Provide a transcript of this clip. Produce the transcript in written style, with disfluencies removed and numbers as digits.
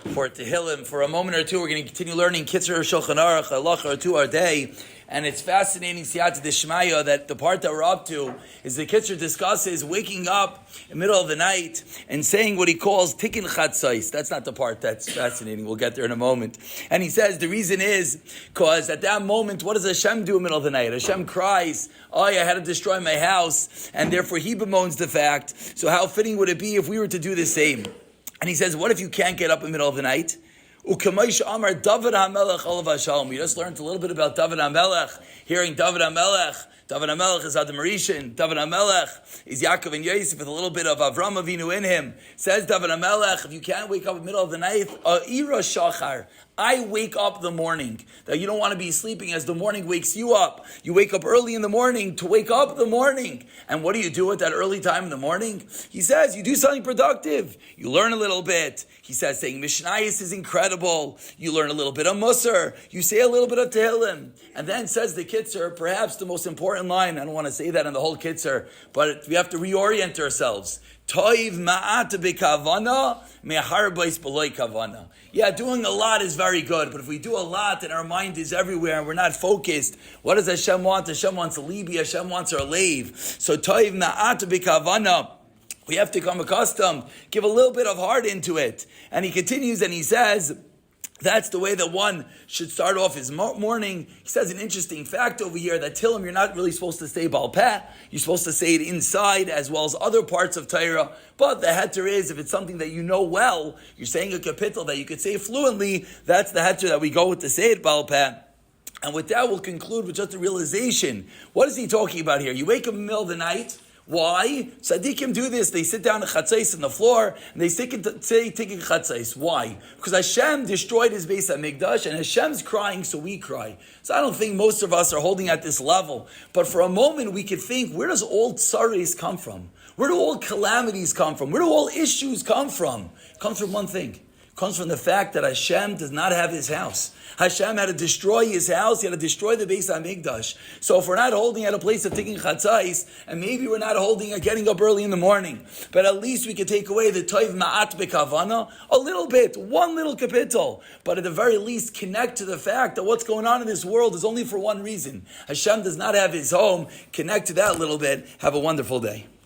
for Tehillim. For a moment or two, we're going to continue learning Kitzur Shulchan Aruch, halacha or two our day. And it's fascinating, Siyata Dishmaya, that the part that we're up to is the Kitzur discusses waking up in the middle of the night and saying what he calls Tikkun Chatzais. That's not the part that's fascinating. We'll get there in a moment. And he says the reason is because at that moment, what does Hashem do in the middle of the night? Hashem cries, oh, I had to destroy my house, and therefore he bemoans the fact. So how fitting would it be if we were to do the same? And he says, what if you can't get up in the middle of the night? Ukamaish Amar David HaMelech Olav HaShalom. We just learned a little bit about David HaMelech. Hearing David HaMelech. David HaMelech is Adam Rishon. David HaMelech is Yaakov and Yosef with a little bit of Avram Avinu in him. Says David HaMelech, if you can't wake up in the middle of the night, Ira Shachar, I wake up in the morning. That you don't want to be sleeping as the morning wakes you up. You wake up early in the morning to wake up in the morning. And what do you do at that early time in the morning? He says, you do something productive. You learn a little bit. He says, saying Mishnayos is incredible. You learn a little bit of Musar. You say a little bit of Tehillim. And then says the Kitzur, perhaps the most important line. I don't want to say that in the whole Kitzur, but we have to reorient ourselves. Toiv ma'at b'kavana me'harbais b'loy kavana. Yeah, doing a lot is very good, but if we do a lot and our mind is everywhere and we're not focused, what does Hashem want? Hashem wants a libi, Hashem wants our lave. So toiv ma'at b'kavana. We have to become accustomed, give a little bit of heart into it. And he continues and he says, that's the way that one should start off his morning. He says an interesting fact over here that Tehillim, you're not really supposed to say Baal Peh. You're supposed to say it inside as well as other parts of Torah. But the heter is, if it's something that you know well, you're saying a kapitel that you could say fluently, that's the heter that we go with to say it Baal Peh. And with that, we'll conclude with just a realization. What is he talking about here? You wake up in the middle of the night. Why? Tzaddikim do this. They sit down at chatzais on the floor and they say Tikkun Chatzais. Why? Because Hashem destroyed his Beis HaMikdash and Hashem's crying, so we cry. So I don't think most of us are holding at this level. But for a moment we could think, where does all tsaris come from? Where do all calamities come from? Where do all issues come from? It comes from one thing. Comes from the fact that Hashem does not have his house. Hashem had to destroy his house. He had to destroy the Beis HaMikdash. So if we're not holding at a place of Tikkun Chatzais, and maybe we're not holding at getting up early in the morning, but at least we could take away the Toiv Ma'at B'Kavana, a little bit, one little kapitel, but at the very least connect to the fact that what's going on in this world is only for one reason. Hashem does not have his home. Connect to that a little bit. Have a wonderful day.